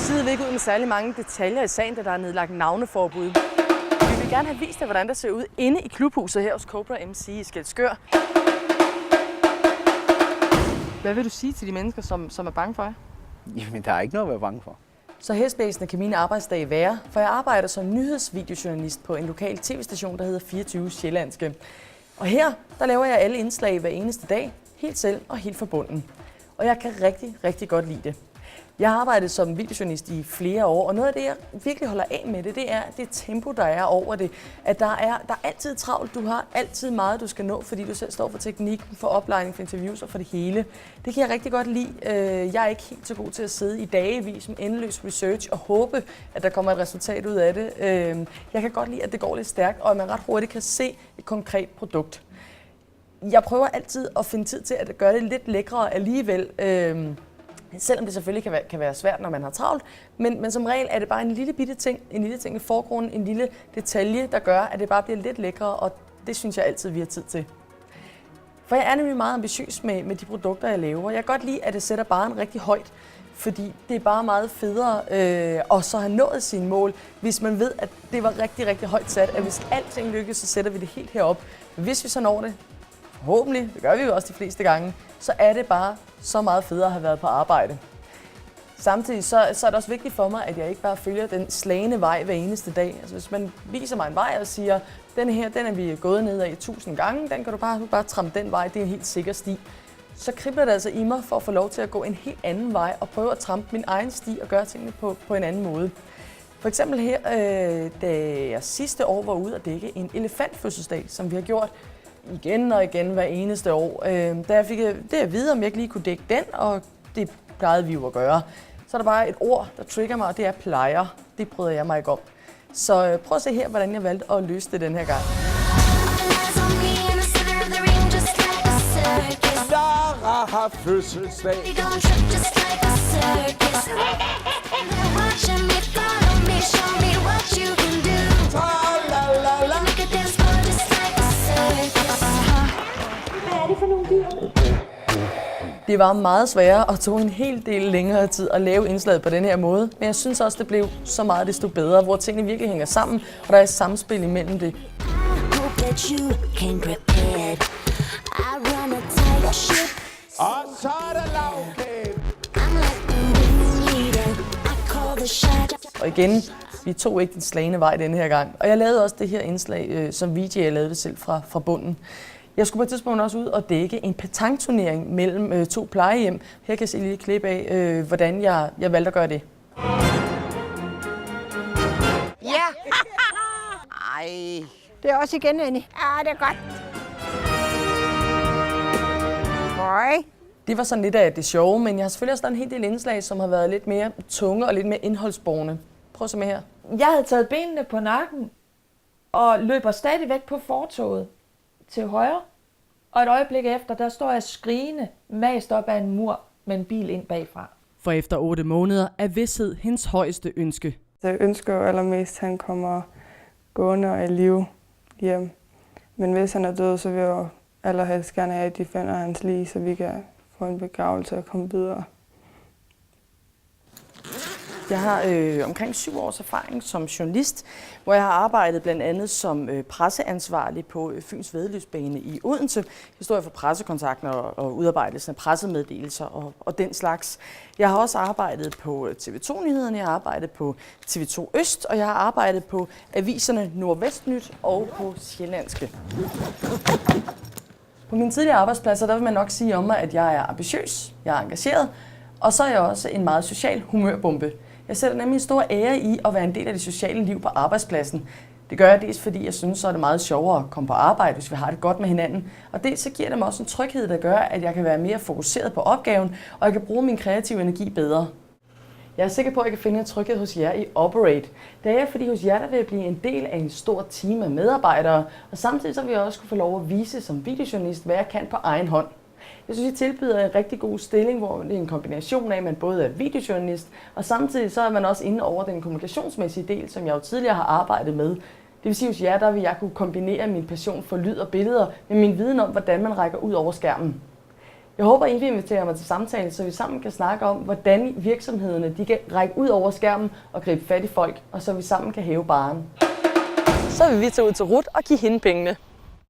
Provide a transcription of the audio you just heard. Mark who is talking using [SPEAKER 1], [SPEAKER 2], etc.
[SPEAKER 1] Politiet vil ikke ud med særlig mange detaljer i sagen, da der er nedlagt navneforbud. Vi vil gerne have vist dig, hvordan der ser ud inde i klubhuset her hos Cobra MC i Skælskør. Hvad vil du sige til de mennesker, som er bange for jer?
[SPEAKER 2] Jamen, der er ikke noget at være bange for.
[SPEAKER 1] Så hæsblæsende kan mine arbejdsdage være, for jeg arbejder som nyhedsvideojournalist på en lokal tv-station, der hedder 24 Sjællandske. Og her, der laver jeg alle indslag hver eneste dag, helt selv og helt forbundet. Og jeg kan rigtig, rigtig godt lide det. Jeg har arbejdet som videojournalist i flere år, og noget af det, jeg virkelig holder af med det er det tempo, der er over det. At der er altid travlt, du har altid meget, du skal nå, fordi du selv står for teknikken, for oplejning, for interviews og for det hele. Det kan jeg rigtig godt lide. Jeg er ikke helt så god til at sidde i dagevis med endeløs research og håbe, at der kommer et resultat ud af det. Jeg kan godt lide, at det går lidt stærkt, og at man ret hurtigt kan se et konkret produkt. Jeg prøver altid at finde tid til at gøre det lidt lækrere alligevel. Selvom det selvfølgelig kan være svært, når man har travlt, men som regel er det bare en lille bitte ting, en lille ting i forgrunden, en lille detalje, der gør, at det bare bliver lidt lækrere, og det synes jeg altid, vi har tid til. For jeg er nemlig meget ambitiøs med de produkter, jeg laver. Jeg kan godt lide, at det sætter barren rigtig højt, fordi det er bare meget federe at så have nået sine mål, hvis man ved, at det var rigtig, rigtig højt sat, at hvis alting lykkes, så sætter vi det helt herop. Hvis vi så når det, forhåbentlig, det gør vi jo også de fleste gange, så er det bare så meget federe at have været på arbejde. Samtidig så er det også vigtigt for mig, at jeg ikke bare følger den slagne vej hver eneste dag. Altså hvis man viser mig en vej og siger, den her, den er vi gået ned ad 1000 gange, den kan du bare trampe den vej, det er en helt sikker sti. Så kribler det altså i mig for at få lov til at gå en helt anden vej og prøve at trampe min egen sti og gøre tingene på en anden måde. For eksempel her, da jeg sidste år var ude at dække en elefantfødselsdag, som vi har gjort igen og igen hver eneste år. Da jeg fik det at vide, om jeg ikke lige kunne dække den, og det plejede vi jo at gøre, så er der bare et ord, der trigger mig, og det er plejer. Det bryder jeg mig ikke om. Så prøv at se her, hvordan jeg valgte at løse det den her gang.
[SPEAKER 3] Lara har fødselsdag.
[SPEAKER 1] Det var meget sværere og tog en hel del længere tid at lave indslaget på den her måde, men jeg synes også, det blev så meget desto bedre, hvor tingene virkelig hænger sammen, og der er et samspil imellem det.
[SPEAKER 3] Og så er der lavkage.
[SPEAKER 1] Og igen, vi tog ikke den slagne vej denne her gang. Og jeg lavede også det her indslag som VJ, jeg lavede det selv fra bunden. Jeg skulle på et tidspunkt også ud og dække en petangturnering mellem to plejehjem. Her kan jeg se et lille klip af, hvordan jeg valgte at gøre det.
[SPEAKER 4] Ja! Ej. Det er også igen, Annie. Ja, det er godt. Høj.
[SPEAKER 1] Det var sådan lidt af det sjove, men jeg har selvfølgelig også lavet en hel del indslag, som har været lidt mere tunge og lidt mere indholdsborne. Prøv at se med her.
[SPEAKER 5] Jeg havde taget benene på nakken og løber stadigvæk på fortovet til højre. Og et øjeblik efter, der står jeg skrigende, mast op ad en mur med en bil ind bagfra.
[SPEAKER 1] For efter 8 måneder er vished hendes højeste ønske.
[SPEAKER 6] Jeg ønsker jo allermest, at han kommer gående og i live hjem. Men hvis han er død, så vil jeg jo allerhelst gerne have, at de finder hans lig, så vi kan få en begravelse og komme videre.
[SPEAKER 1] Jeg har omkring 7 års erfaring som journalist, hvor jeg har arbejdet blandt andet som presseansvarlig på Fyns Væddeløbsbane i Odense. Jeg står for pressekontakten og udarbejdelsen af pressemeddelelser og den slags. Jeg har også arbejdet på TV2-nyhederne, jeg har arbejdet på TV2 Øst, og jeg har arbejdet på aviserne Nordvestnyt og på Sjællandske. På mine tidligere arbejdspladser, der vil man nok sige om mig, at jeg er ambitiøs, jeg er engageret, og så er jeg også en meget social humørbombe. Jeg sætter nemlig en stor ære i at være en del af det sociale liv på arbejdspladsen. Det gør jeg dels, fordi jeg synes, så er det meget sjovere at komme på arbejde, hvis vi har det godt med hinanden. Og dels så giver det mig også en tryghed, der gør, at jeg kan være mere fokuseret på opgaven, og jeg kan bruge min kreative energi bedre. Jeg er sikker på, at jeg kan finde en tryghed hos jer i Operate. Det er jeg, fordi hos jer der vil jeg blive en del af en stor team af medarbejdere, og samtidig så vil jeg også kunne få lov at vise som videojournalist, hvad jeg kan på egen hånd. Jeg synes, I tilbyder en rigtig god stilling, hvor det er en kombination af, at man både er videojournalist, og samtidig så er man også inde over den kommunikationsmæssige del, som jeg jo tidligere har arbejdet med. Det vil sige, hos jer der vil jeg kunne kombinere min passion for lyd og billeder med min viden om, hvordan man rækker ud over skærmen. Jeg håber, I vil invitere mig til samtale, så vi sammen kan snakke om, hvordan virksomhederne de kan række ud over skærmen og gribe fat i folk, og så vi sammen kan hæve barren. Så vil vi tage ud til Ruth og give hende pengene.